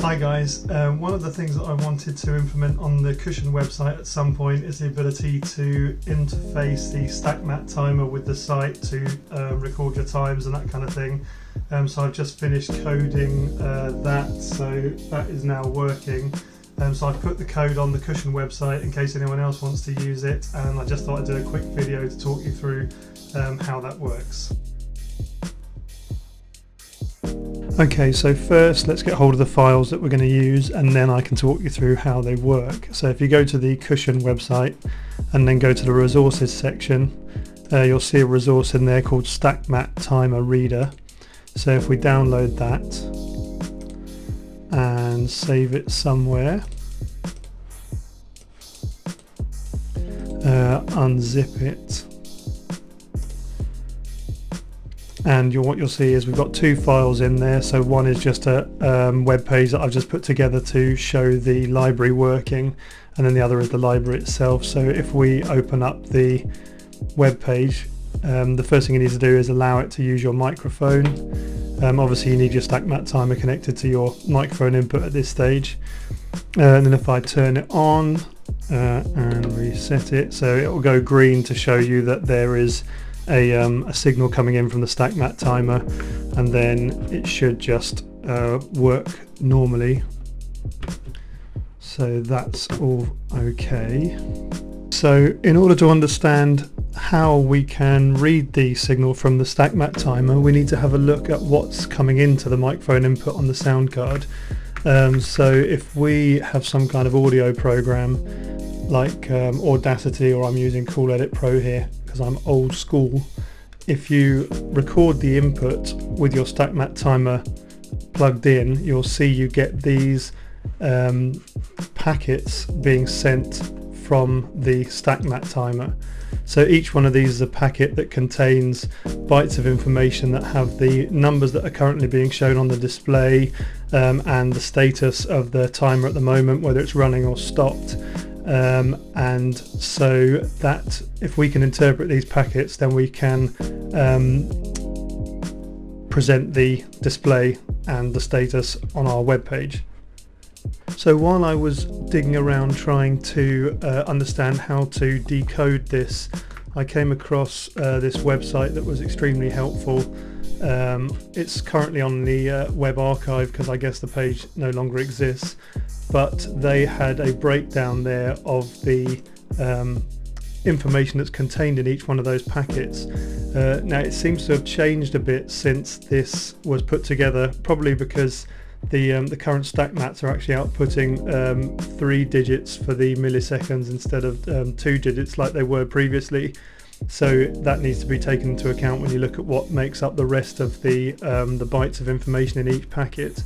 Hi guys, one of the things that I wanted to implement on the Cushion website at some point is the ability to interface the Stackmat Timer with the site to record your times and that kind of thing. So I've just finished coding that, so that is now working. So I've put the code on the Cushion website in case anyone else wants to use it, and I just thought I'd do a quick video to talk you through how that works. Okay, so first let's get hold of the files that we're going to use, and then I can talk you through how they work. So if you go to the Cushion website and then go to the resources section, you'll see a resource in there called Stackmat Timer Reader. So if we download that and save it somewhere, unzip it, and what you'll see is we've got two files in there. So one is just a web page that I've just put together to show the library working, and then the other is the library itself. So if we open up the web page, the first thing you need to do is allow it to use your microphone. Obviously you need your Stackmat timer connected to your microphone input at this stage, and then if I turn it on and reset it, so it will go green to show you that there is a signal coming in from the Stackmat timer, and then it should just work normally. So that's all okay. So in order to understand how we can read the signal from the Stackmat timer, we need to have a look at what's coming into the microphone input on the sound card. So if we have some kind of audio program like Audacity, or I'm using Cool Edit Pro here because I'm old school, if you record the input with your Stackmat timer plugged in, you'll see you get these packets being sent from the Stackmat timer. So each one of these is a packet that contains bytes of information that have the numbers that are currently being shown on the display, and the status of the timer at the moment, whether it's running or stopped. And so that if we can interpret these packets, then we can present the display and the status on our web page. So while I was digging around trying to understand how to decode this, I came across this website that was extremely helpful. It's currently on the web archive because I guess the page no longer exists, but they had a breakdown there of the information that's contained in each one of those packets. Now it seems to have changed a bit since this was put together, probably because the current Stackmats are actually outputting 3 digits for the milliseconds instead of 2 digits like they were previously. So that needs to be taken into account when you look at what makes up the rest of the bytes of information in each packet.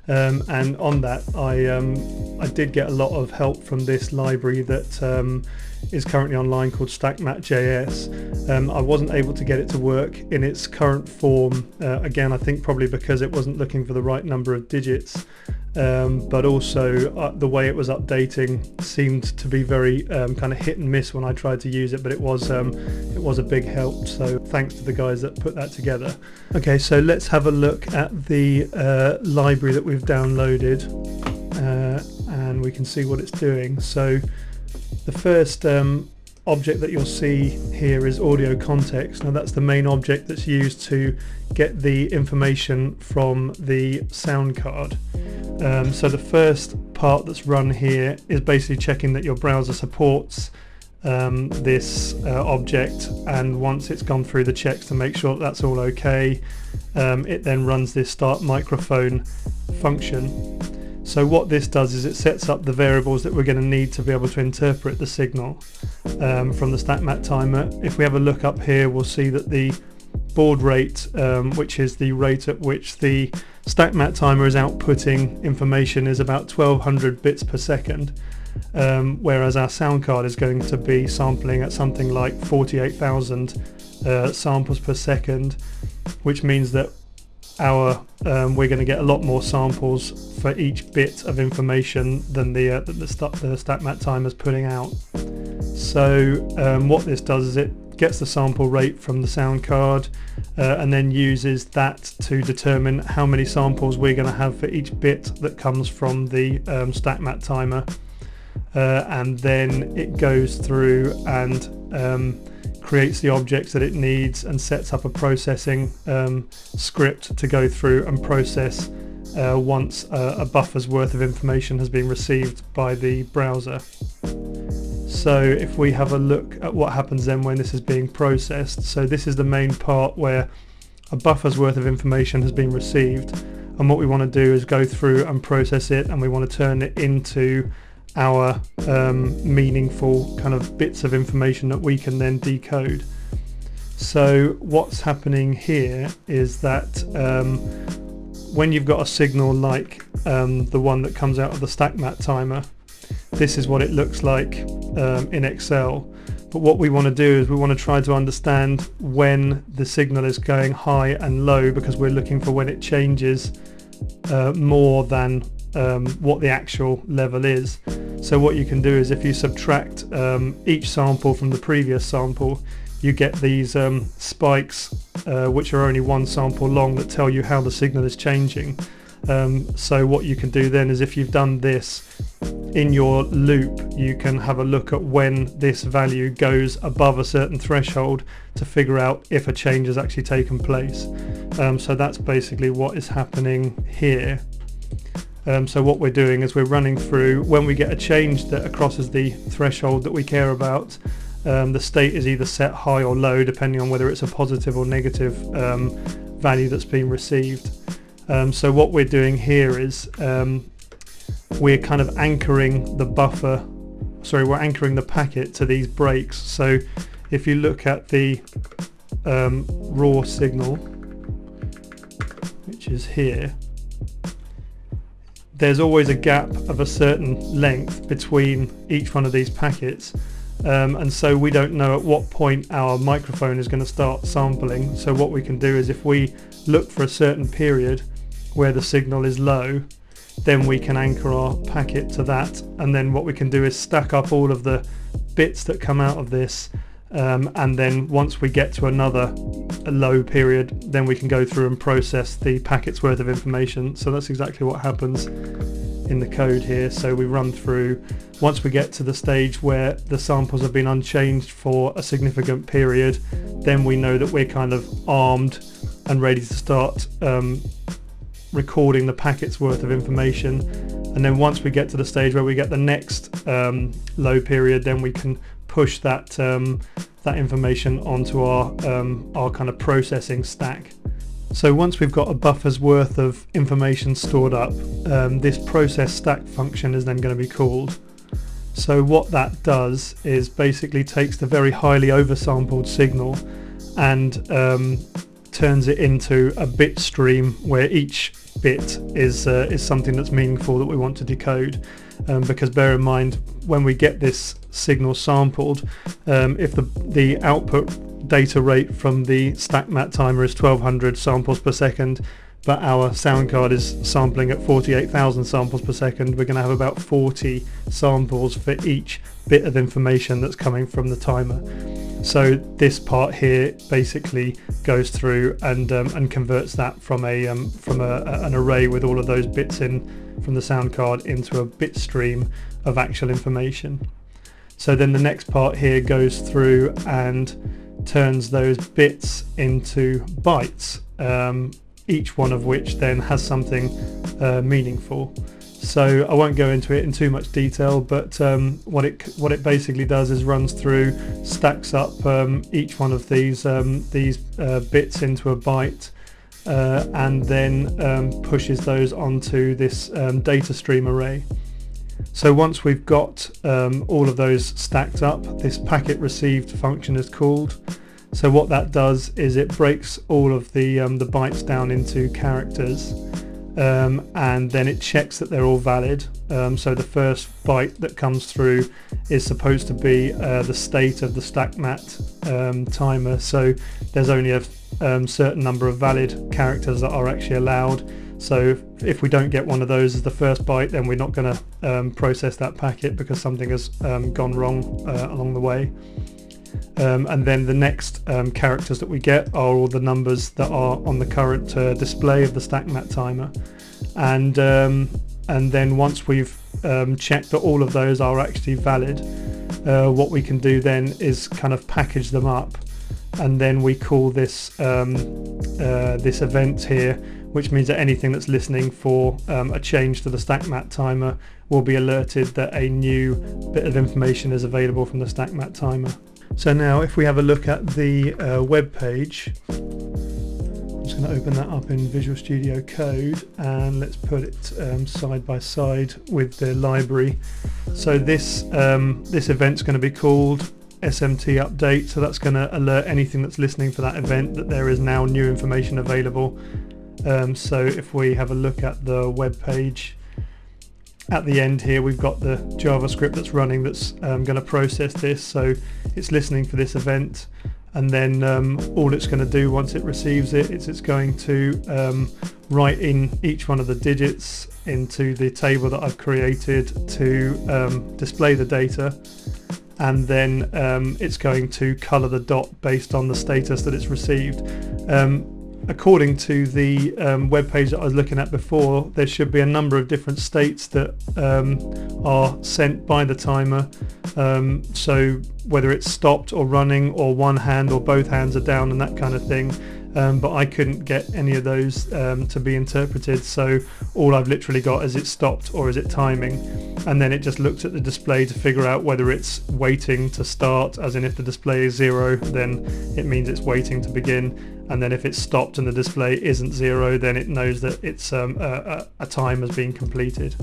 And on that, I did get a lot of help from this library that is currently online called Stackmat.js. I wasn't able to get it to work in its current form, again I think probably because it wasn't looking for the right number of digits, but also the way it was updating seemed to be very kind of hit and miss when I tried to use it, but it was a big help, so thanks to the guys that put that together. Okay, so let's have a look at the library that we've downloaded, and we can see what it's doing. So the first object that you'll see here is audio context. Now that's the main object that's used to get the information from the sound card. So the first part that's run here is basically checking that your browser supports this object, and once it's gone through the checks to make sure that that's all okay, it then runs this start microphone function. So what this does is it sets up the variables that we're going to need to be able to interpret the signal from the Stackmat timer. If we have a look up here, we'll see that the baud rate, which is the rate at which the Stackmat timer is outputting information, is about 1200 bits per second, whereas our sound card is going to be sampling at something like 48,000 samples per second, which means that we're going to get a lot more samples for each bit of information than the Stackmat timer is putting out. So what this does is it gets the sample rate from the sound card, and then uses that to determine how many samples we're going to have for each bit that comes from the Stackmat timer. And then it goes through and creates the objects that it needs and sets up a processing script to go through and process once a buffer's worth of information has been received by the browser. So if we have a look at what happens then when this is being processed, so this is the main part where a buffer's worth of information has been received, and what we want to do is go through and process it, and we want to turn it into our meaningful kind of bits of information that we can then decode. So what's happening here is that when you've got a signal like the one that comes out of the Stackmat timer, this is what it looks like in Excel. But what we want to do is we want to try to understand when the signal is going high and low, because we're looking for when it changes more than what the actual level is. So what you can do is if you subtract each sample from the previous sample, you get these spikes which are only one sample long that tell you how the signal is changing. So what you can do then is if you've done this in your loop, you can have a look at when this value goes above a certain threshold to figure out if a change has actually taken place. So that's basically what is happening here. So what we're doing is we're running through, when we get a change that crosses the threshold that we care about, the state is either set high or low depending on whether it's a positive or negative value that's been received. So what we're doing here is we're kind of anchoring the we're anchoring the packet to these breaks. So if you look at the raw signal, which is here, there's always a gap of a certain length between each one of these packets, and so we don't know at what point our microphone is going to start sampling. So what we can do is if we look for a certain period where the signal is low, then we can anchor our packet to that, and then what we can do is stack up all of the bits that come out of this, and then once we get to another low period, then we can go through and process the packet's worth of information. So that's exactly what happens in the code here. So we run through, once we get to the stage where the samples have been unchanged for a significant period, then we know that we're kind of armed and ready to start recording the packet's worth of information. And then once we get to the stage where we get the next low period, then we can push that that information onto our kind of processing stack. So once we've got a buffer's worth of information stored up, this process stack function is then going to be called. So what that does is basically takes the very highly oversampled signal and turns it into a bit stream where each bit is something that's meaningful that we want to decode. Because bear in mind, when we get this signal sampled, if the output data rate from the Stackmat timer is 1200 samples per second, but our sound card is sampling at 48,000 samples per second, we're going to have about 40 samples for each bit of information that's coming from the timer. So this part here basically goes through and converts that from an array with all of those bits in from the sound card into a bit stream of actual information. So then the next part here goes through and turns those bits into bytes, each one of which then has something meaningful. So I won't go into it in too much detail, but what it basically does is runs through, stacks up each one of these bits into a byte, and then pushes those onto this data stream array. So once we've got all of those stacked up, this packet received function is called. So what that does is it breaks all of the bytes down into characters, and then it checks that they're all valid. So the first byte that comes through is supposed to be the state of the Stackmat timer. So there's only a certain number of valid characters that are actually allowed. So if we don't get one of those as the first byte, then we're not going to process that packet because something has gone wrong along the way. and then the next characters that we get are all the numbers that are on the current display of the Stackmat timer. And then once we've checked that all of those are actually valid, what we can do then is kind of package them up, and then we call this this event here, which means that anything that's listening for a change to the Stackmat timer will be alerted that a new bit of information is available from the Stackmat timer. So now if we have a look at the web page, I'm just going to open that up in Visual Studio Code, and let's put it side by side with the library. So this event's going to be called SMT update, so that's going to alert anything that's listening for that event that there is now new information available. So if we have a look at the web page, at the end here we've got the JavaScript that's running that's going to process this. So it's listening for this event, and then all it's going to do once it receives it is it's going to write in each one of the digits into the table that I've created to display the data, and then it's going to color the dot based on the status that it's received. According to the web page that I was looking at before, there should be a number of different states that are sent by the timer. So whether it's stopped or running, or one hand or both hands are down and that kind of thing. But I couldn't get any of those to be interpreted, so all I've literally got is it stopped or is it timing, and then it just looks at the display to figure out whether it's waiting to start, as in if the display is 0 then it means it's waiting to begin, and then if it's stopped and the display isn't 0 then it knows that it's a time has been completed.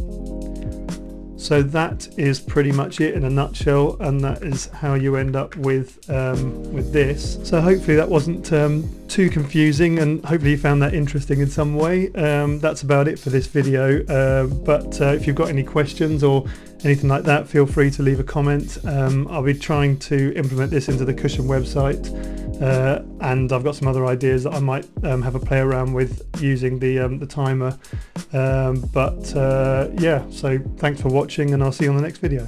So that is pretty much it in a nutshell, and that is how you end up with this. So hopefully that wasn't too confusing, and hopefully you found that interesting in some way. That's about it for this video, but if you've got any questions or anything like that, feel free to leave a comment. I'll be trying to implement this into the Cushion website, and I've got some other ideas that I might have a play around with using the timer. Yeah, so thanks for watching, and I'll see you on the next video.